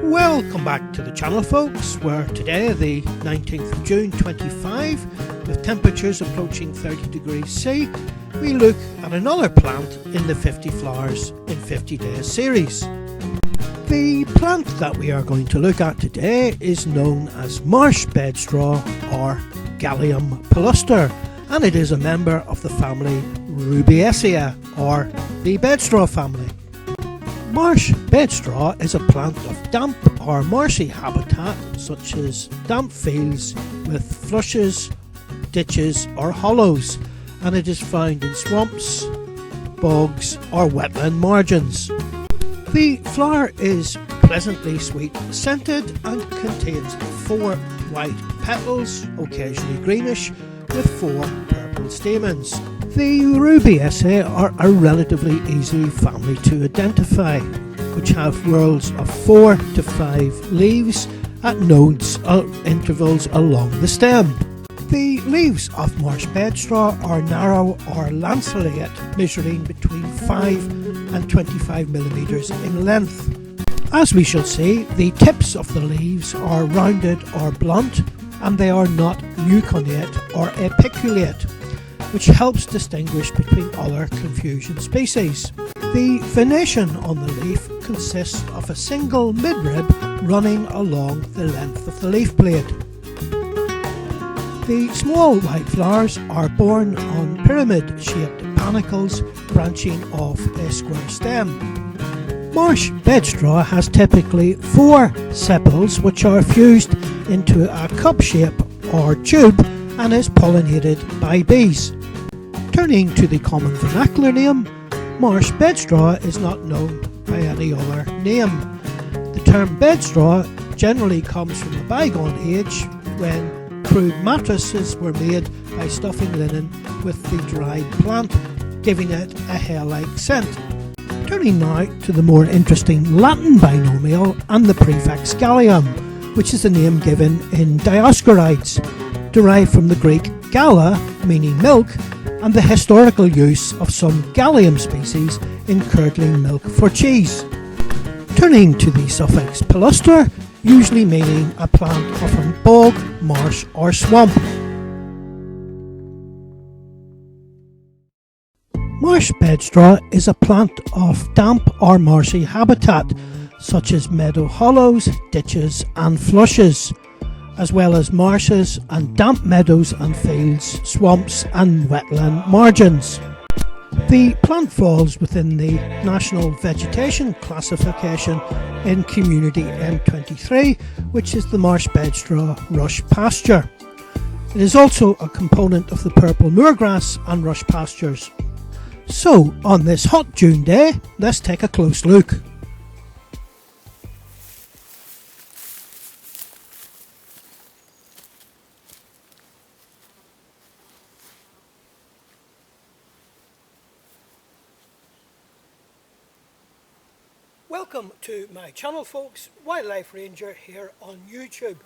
Welcome back to the channel, folks, where today, the 19th of June 25, with temperatures approaching 30 degrees C, we look at another plant in the 50 Flowers in 50 Days series. The plant that we are going to look at today is known as Marsh Bedstraw or Galium palustre, and it is a member of the family Rubiaceae or the bedstraw family. Marsh bedstraw is a plant of damp or marshy habitat such as damp fields with flushes, ditches or hollows, and it is found in swamps, bogs or wetland margins. The flower is pleasantly sweet scented and contains 4 white petals, occasionally greenish, with 4 purple stamens. The Rubiaceae are a relatively easy family to identify, which have whorls of 4 to 5 leaves at nodes intervals along the stem. The leaves of Marsh bedstraw are narrow or lanceolate, measuring between 5 and 25 millimeters in length. As we shall see, the tips of the leaves are rounded or blunt, and they are not nucleate or apiculate, which helps distinguish between other confusion species. The venation on the leaf consists of a single midrib running along the length of the leaf blade. The small white flowers are borne on pyramid-shaped panicles branching off a square stem. Marsh bedstraw has typically 4 sepals which are fused into a cup shape or tube and is pollinated by bees. Turning to the common vernacular name, Marsh bedstraw is not known by any other name. The term bedstraw generally comes from a bygone age when crude mattresses were made by stuffing linen with the dried plant, giving it a hair-like scent. Turning now to the more interesting Latin binomial and the prefix Galium, which is the name given in Dioscorides, derived from the Greek gala, meaning milk, and the historical use of some Galium species in curdling milk for cheese. Turning to the suffix palustre, usually meaning a plant of a bog, marsh or swamp. Marsh bedstraw is a plant of damp or marshy habitat such as meadow hollows, ditches and flushes, as well as marshes and damp meadows and fields, swamps and wetland margins. The plant falls within the National Vegetation Classification in Community M23, which is the Marsh Bedstraw rush pasture. It is also a component of the purple moorgrass and rush pastures. So, on this hot June day, let's take a close look. Welcome to my channel, folks, Wildlife Ranger here on YouTube,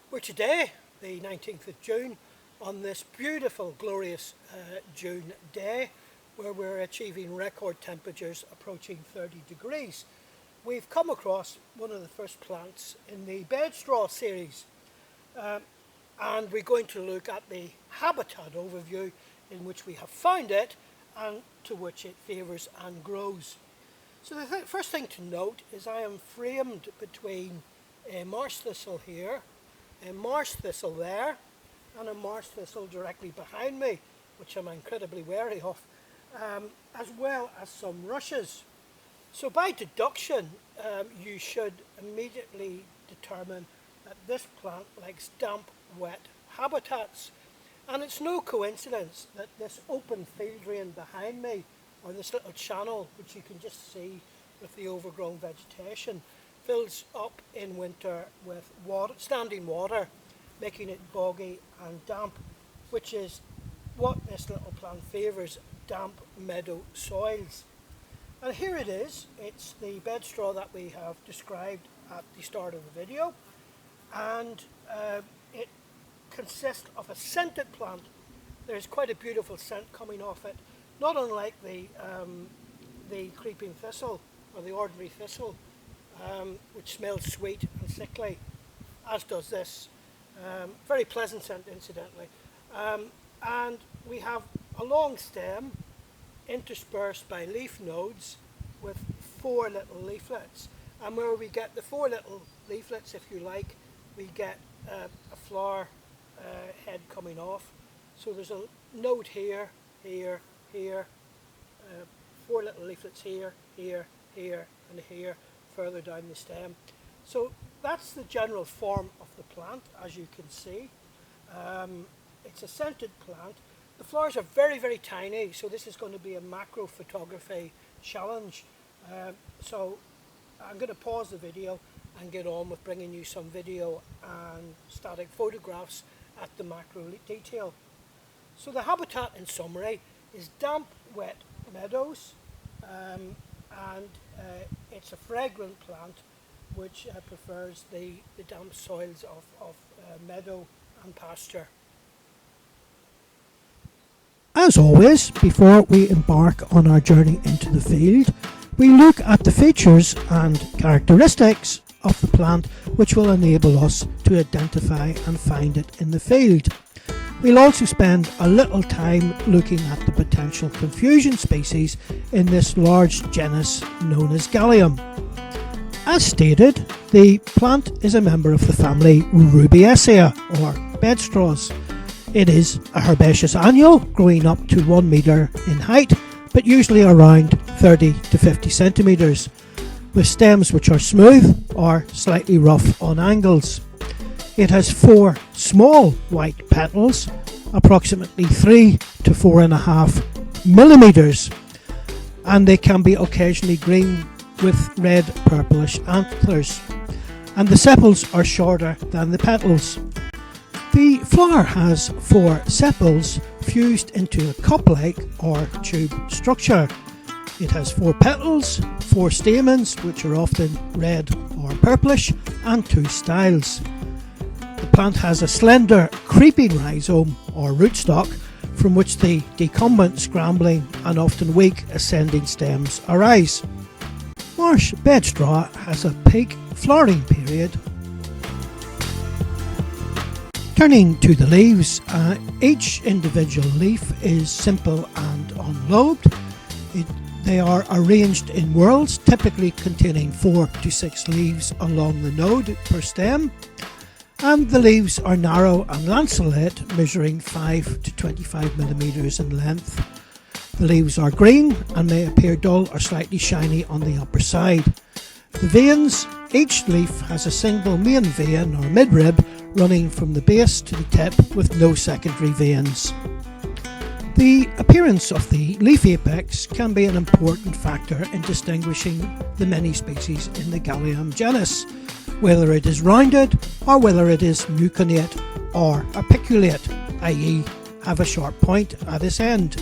where today, the 19th of June, on this beautiful, glorious June day, where we're achieving record temperatures approaching 30 degrees, we've come across one of the first plants in the bedstraw series, and we're going to look at the habitat overview in which we have found it and to which it favours and grows. So the first thing to note is I am framed between a marsh thistle here, a marsh thistle there, and a marsh thistle directly behind me, which I'm incredibly wary of, as well as some rushes. So by deduction, you should immediately determine that this plant likes damp, wet habitats. And it's no coincidence that this open field drain behind me, or this little channel, which you can just see with the overgrown vegetation, fills up in winter with standing water, making it boggy and damp, which is what this little plant favours, damp meadow soils. And here it is, it's the bedstraw that we have described at the start of the video, and it consists of a scented plant. There's quite a beautiful scent coming off it, not unlike the creeping thistle or the ordinary thistle, which smells sweet and sickly, as does this. Very pleasant scent, incidentally. And we have a long stem interspersed by leaf nodes with 4 little leaflets. And where we get the 4 little leaflets, if you like, we get a flower head coming off. So there's a node here, here, here, 4 little leaflets here, here, here, and here, further down the stem. So that's the general form of the plant, as you can see. It's a scented plant. The flowers are very, very tiny, so this is going to be a macro photography challenge. So I'm going to pause the video and get on with bringing you some video and static photographs at the macro detail. So the habitat, in summary, is damp, wet meadows, and it's a fragrant plant which prefers the damp soils of meadow and pasture. As always, before we embark on our journey into the field, we look at the features and characteristics of the plant which will enable us to identify and find it in the field. We'll also spend a little time looking at the potential confusion species in this large genus known as Galium. As stated, the plant is a member of the family Rubiaceae, or Bedstraws. It is a herbaceous annual, growing up to 1 metre in height, but usually around 30 to 50 centimetres, with stems which are smooth or slightly rough on angles. It has 4 small white petals, approximately 3 to 4.5 millimetres, and they can be occasionally green with red purplish anthers, and the sepals are shorter than the petals. The flower has 4 sepals fused into a cup-like or tube structure. It has 4 petals, 4 stamens which are often red or purplish, and 2 styles. The plant has a slender creeping rhizome or rootstock from which the decumbent, scrambling and often weak ascending stems arise. Marsh Bedstraw has a peak flowering period. Turning to the leaves, each individual leaf is simple and unlobed. They are arranged in whorls, typically containing 4 to 6 leaves along the node per stem, and the leaves are narrow and lanceolate, measuring 5 to 25 millimetres in length. The leaves are green and may appear dull or slightly shiny on the upper side. The veins, each leaf has a single main vein or midrib running from the base to the tip with no secondary veins. The appearance of the leaf apex can be an important factor in distinguishing the many species in the Galium genus, whether it is rounded or whether it is mucinate or apiculate, i.e. have a sharp point at its end.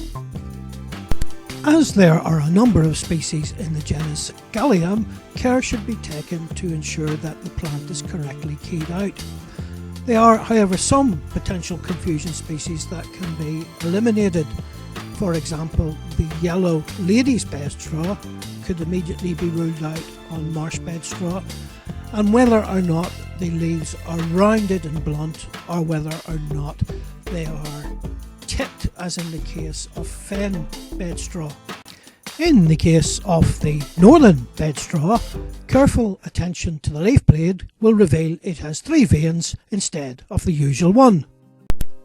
As there are a number of species in the genus Galium, care should be taken to ensure that the plant is correctly keyed out. There are, however, some potential confusion species that can be eliminated. For example, the yellow lady's bedstraw could immediately be ruled out on Marsh Bedstraw, and whether or not the leaves are rounded and blunt, or whether or not they are tipped, as in the case of fen bedstraw. In the case of the northern bedstraw, careful attention to the leaf blade will reveal it has 3 veins instead of the usual one.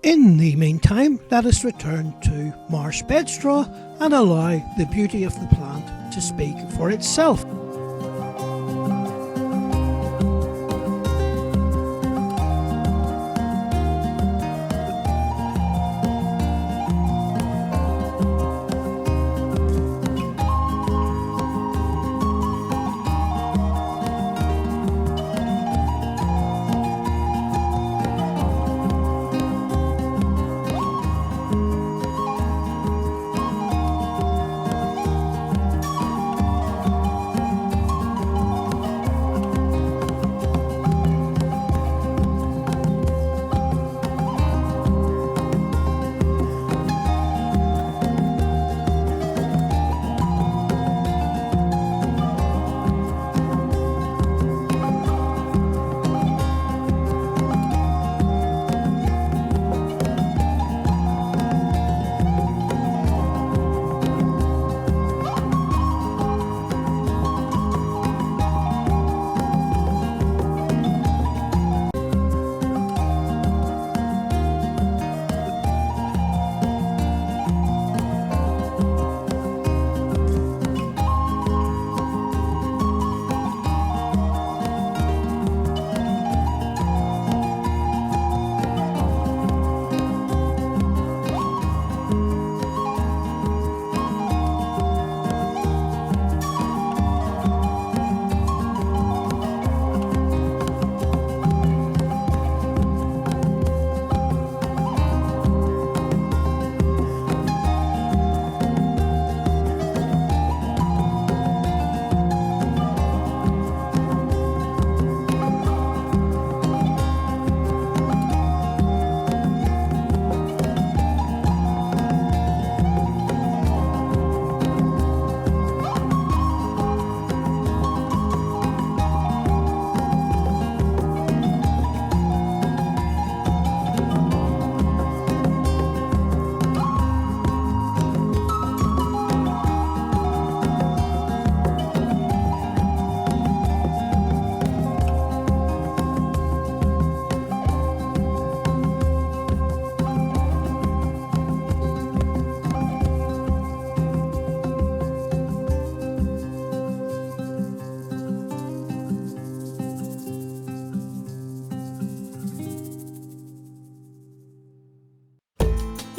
In the meantime, let us return to Marsh Bedstraw and allow the beauty of the plant to speak for itself.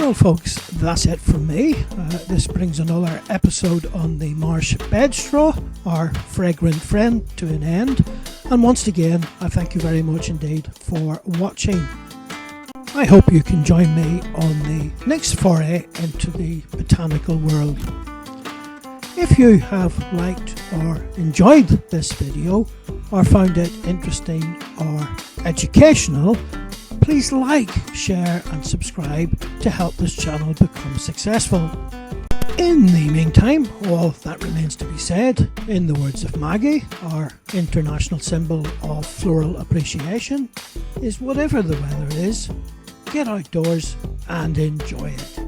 Well folks, that's it from me. This brings another episode on the Marsh Bedstraw, our fragrant friend, to an end. And once again, I thank you very much indeed for watching. I hope you can join me on the next foray into the botanical world. If you have liked or enjoyed this video or found it interesting or educational, please like, share and subscribe to help this channel become successful. In the meantime, all that remains to be said, in the words of Maggie, our international symbol of floral appreciation, is whatever the weather is, get outdoors and enjoy it.